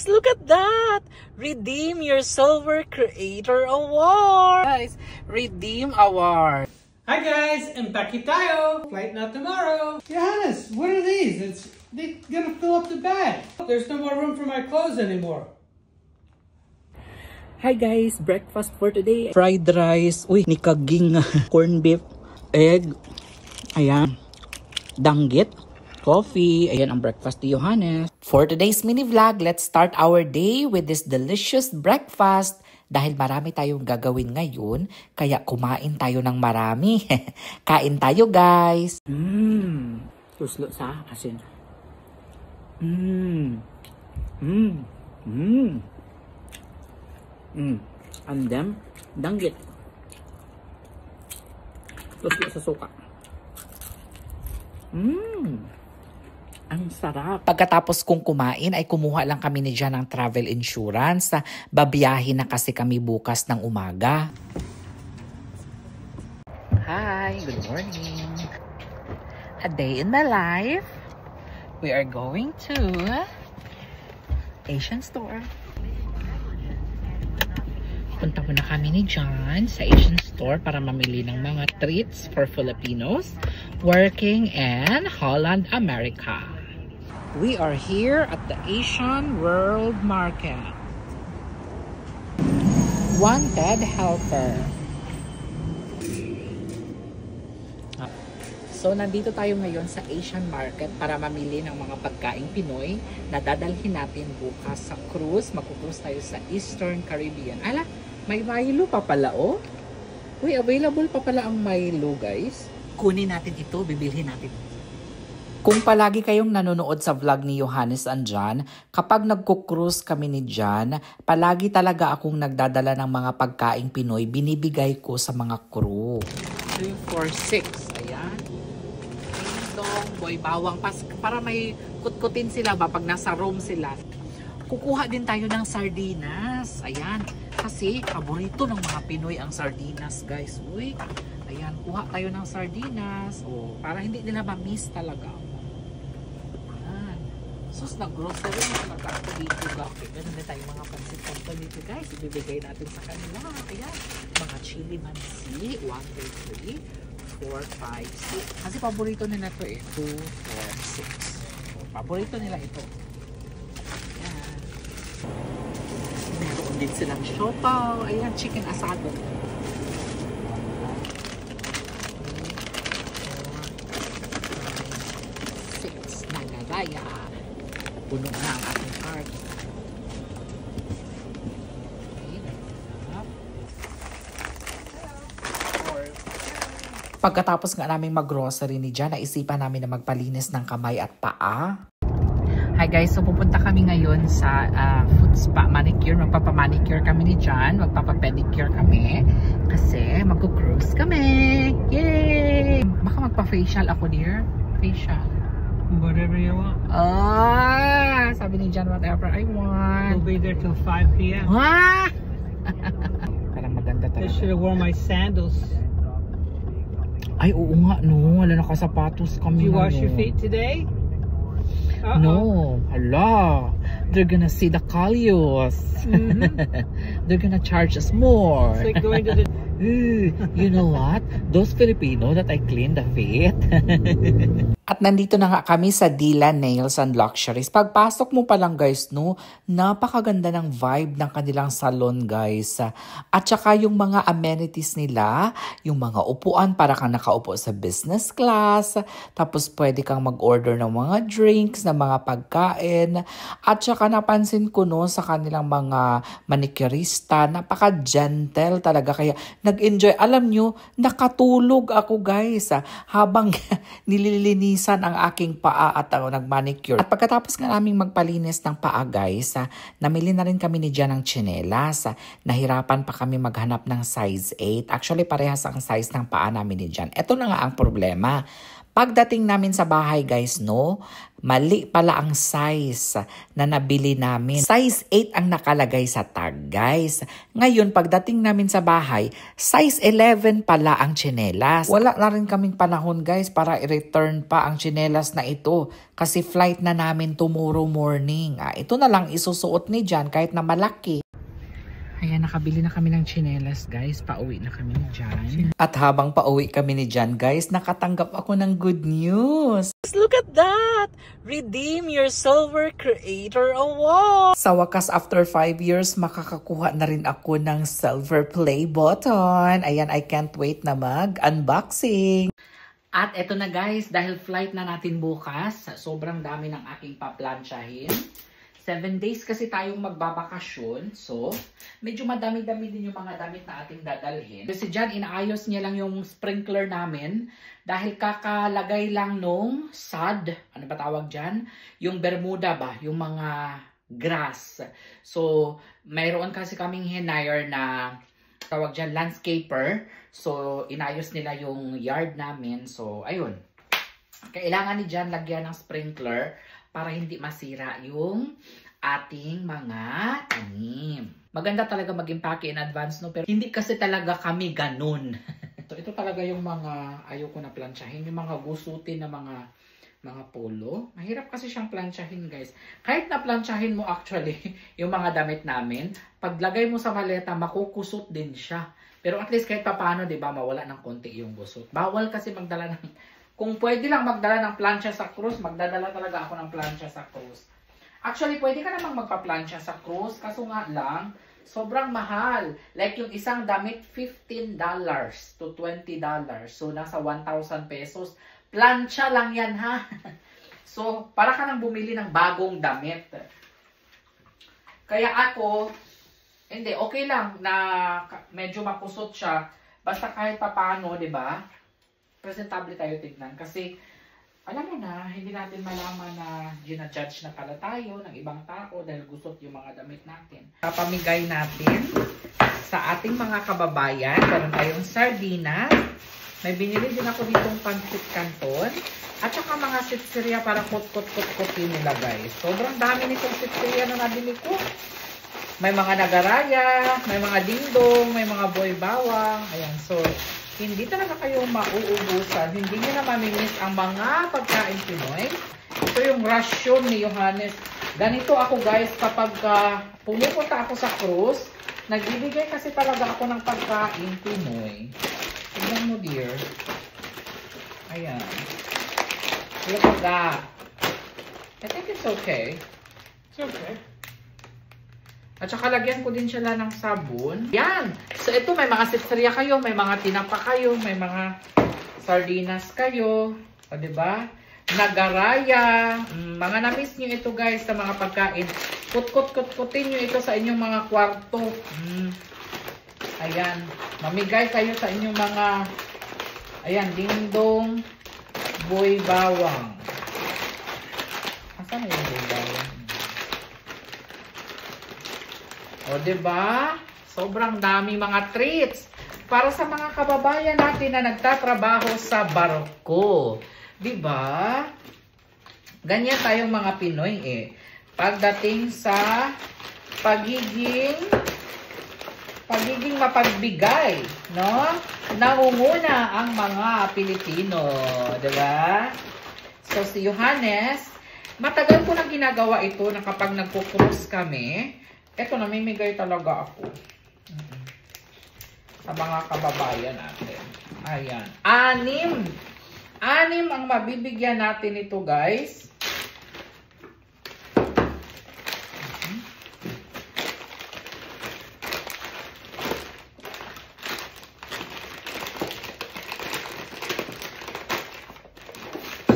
guys, look at that! Redeem your Silver Creator Award! Guys, redeem award! Hi guys, empaki tayo! Flight not tomorrow! Johannes, what are these? They're gonna fill up the bag. There's no more room for my clothes anymore. Hi guys, breakfast for today. Fried rice, nikaging corn beef, egg, ayan, danggit, coffee, ayan ang breakfast ni Johannes. For today's mini vlog, let's start our day with this delicious breakfast. Dahil marami tayong gagawin ngayon, kaya kumain tayo ng marami. Kain tayo guys! Tuslo sa asin. And then, danggit. Tuslo sa suka. Ang sarap. Pagkatapos kong kumain ay kumuha lang kami ni Jan ng travel insurance. Babiyahin na kasi kami bukas ng umaga. Hi, good morning. A day in my life. We are going to Asian store. Punta muna kami ni John sa Asian store para mamili ng mga treats for Filipinos working in Holland, America. We are here at the Asian World Market. Wanted helper. So, nandito tayo ngayon sa Asian Market para mamili ng mga pagkaing Pinoy na dadalhin natin bukas sa cruise. Mag-cruise tayo sa Eastern Caribbean. Ala, may Milo pa pala, oh. Uy, available pa pala ang Milo, guys. Kunin natin ito, bibilhin natin. Kung palagi kayong nanonood sa vlog ni Johannes and John, kapag nagko-cruise kami ni John, palagi talaga akong nagdadala ng mga pagkaing Pinoy, binibigay ko sa mga crew. 3, 4, 6. Ayan. Dong, boy, bawang pas para may kutkutin sila ba pag nasa room sila. Kukuha din tayo ng sardinas. Ayan. Kasi paborito ng mga Pinoy ang sardinas, guys. Uy, ayan, kuha tayo ng sardinas. Oh, para hindi nila ma-miss talaga. Ayan. Sus, nag-grocery na magkako dito. Okay, ganun na tayo mga pansit-pansit dito, guys. Ibibigay natin sa kanila. Ayan, mga chili mansi. 1, 2, 3, 4, 5, 6. Kasi paborito nila ito eh. 2, 4, 6. So, paborito nila ito. Ayan. Meron din silang siopaw. Ayan, chicken asado. 6 na gagaya. Puno na ang ating cart. Pagkatapos nga namin mag-grocery ni Jan, naisipan namin na magpalinis ng kamay at paa. Hi guys, so pupunta kami ngayon sa foot spa manicure. Magpapamanicure kami ni John, magpapapedicure kami kasi magko-cruise kami. Yay! Baka magpa-facial ako, dear. Facial. Whatever you want. Sabi ni John, whatever I want. We'll be there till 5 p.m. Parang maganda talaga. I should have worn my sandals. Ay, oo nga, no. Wala nakasapatos kami. Did you wash your feet today? No, hala, they're gonna see the Calios. They're gonna charge us more. It's like going to the... You know what? Those Filipino that I clean the feet. At nandito na nga kami sa Dila Nails and Luxuries. Pagpasok mo pa lang guys, no, napakaganda ng vibe ng kanilang salon guys. At saka yung mga amenities nila, yung mga upuan para kang nakaupo sa business class. Tapos pwede kang mag-order ng mga drinks, ng mga pagkain. At saka napansin ko no sa kanilang mga manicurista, napaka-gentle talaga. Kaya nag-enjoy. Alam nyo, nakatulog ako guys habang nililinisan ang aking paa at nag-manicure. At pagkatapos nga naming magpalinis ng paa guys, namili na rin kami ni Jan ng tsinelas. Nahirapan pa kami maghanap ng size 8. Actually, parehas ang size ng paa namin ni Jan. Ito na nga ang problema. Pagdating namin sa bahay guys, no, mali pala ang size na nabili namin. Size 8 ang nakalagay sa tag guys. Ngayon pagdating namin sa bahay, size 11 pala ang tsinelas. Wala na rin kaming panahon guys para i-return pa ang tsinelas na ito. Kasi flight na namin tomorrow morning. Ito na lang isusuot ni Jan kahit na malaki. Ayan, nakabili na kami ng tsinelas guys. Pauwi na kami ni Jan. At habang pauwi kami ni Jan guys, nakatanggap ako ng good news. Look at that! Redeem your Silver Creator Award! Sa wakas, after 5 years, makakakuha na rin ako ng Silver Play button. Ayan, I can't wait na mag-unboxing. At eto na guys, dahil flight na natin bukas, sobrang dami ng aking paplansyahin. 7 days kasi tayong magbabakasyon. So, medyo madami-dami din yung mga damit na ating dadalhin. Kasi dyan, inaayos niya lang yung sprinkler namin. Dahil kakalagay lang nung sod. Ano ba tawag dyan? Yung bermuda ba? Yung mga grass. So, mayroon kasi kaming hinire na tawag dyan, landscaper. So, inayos nila yung yard namin. So, ayun. Kailangan ni dyan lagyan ng sprinkler para hindi masira yung ating mga tanim. Maganda talaga mag-impake in advance, no? Pero hindi kasi talaga kami ganun. Ito talaga yung mga ayoko na plansyahin. Yung mga gusutin na mga polo. Mahirap kasi siyang plansyahin, guys. Kahit na plansyahin mo actually yung mga damit namin, paglagay mo sa maleta, makukusot din siya. Pero at least kahit paano, di ba, mawala ng konti yung gusot. Bawal kasi magdala ng... Kung pwede lang magdala ng plancha sa cruise, magdadala talaga ako ng plancha sa cruise. Actually, pwede ka namang magpa-plancha sa cruise, kaso nga lang, sobrang mahal. Like yung isang damit, $15 to $20. So, nasa 1,000 pesos. Plancha lang yan, ha? So, para ka nang bumili ng bagong damit. Kaya ako, hindi, okay lang na medyo makusot siya. Basta kahit paano, di ba? Presentable tayo tignan. Kasi, alam mo na, hindi natin malaman na ginajudge na pala tayo ng ibang tao dahil gusot yung mga damit natin. Papamigay natin sa ating mga kababayan. Meron tayong sardinas. May binili din ako ditong pancit canton. At saka mga sitsirya para kot-kot-kot-kot yung nilagay. Sobrang dami nitong sitsirya na nabili ko. May mga nagaraya, may mga dingdong, may mga boy bawang. Ayan, so... Hindi talaga kayo mauubusan. Hindi nyo na mamimiss ang mga pagkain Pinoy. Ito yung rasyon ni Johannes. Ganito ako guys kapag pumupunta ako sa cruise. Nagbibigay kasi talaga ako ng pagkain Pinoy. Tignan mo dear. Ayan. Look at that. I think it's okay. It's okay. At saka lagyan ko din siya ng sabon. Yan. So ito may mga sitsirya kayo, may mga tinapa kayo, may mga sardinas kayo. O diba? Nagaraya. Mga na-miss nyo ito guys sa mga pagkain. Kut-kut-kut-kutin nyo ito sa inyong mga kwarto. Ayan. Mamigay kayo sa inyong mga ayan, dingdong, boy bawang. Asan na yung boy bawang? O, diba? Sobrang dami mga treats para sa mga kababayan natin na nagtatrabaho sa barko. Diba? Ganyan tayong mga Pinoy eh. Pagdating sa pagiging mapagbigay, no? Nangunguna ang mga Pilipino. Diba? So, si Johannes, matagal ko nang ginagawa ito na kapag nagpo-cruise kami, eto, namimigay talaga ako. Sa mga kababayan natin. Ayan. 6 ang mabibigyan natin ito, guys.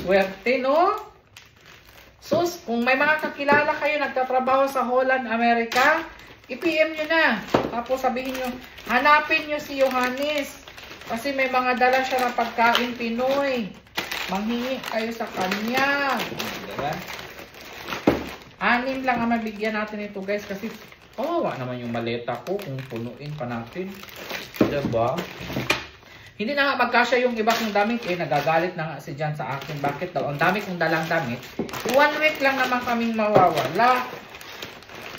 Swerte, no? Sus, kung may mga kakilala kayo nagtatrabaho sa Holland, Amerika, i-PM nyo na. Tapos sabihin nyo, hanapin nyo si Johannes. Kasi may mga dala siya na pagkain Pinoy. Manghingi kayo sa kanya. Diba? 6 lang ang mabigyan natin ito guys. Kasi, kawawa naman yung maleta ko kung punuin pa natin. Diba? Hindi na nga magkasya yung iba kong damit eh. Nagagalit na nga si Jan sa akin. Bakit daw? Ang dami kong dalang damit. 1 week lang naman kaming mawawala.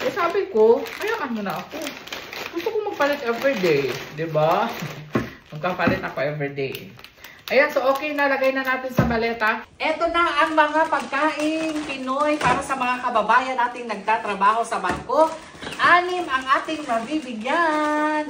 Eh sabi ko, hayaan mo na ako. Gusto ko magpalit everyday. Diba? Magpapalit ako everyday. Ayan, so okay na. Lagay na natin sa maleta. Ito na ang mga pagkain Pinoy para sa mga kababayan nating nagtatrabaho sa bangko. 6 ang ating mabibigyan.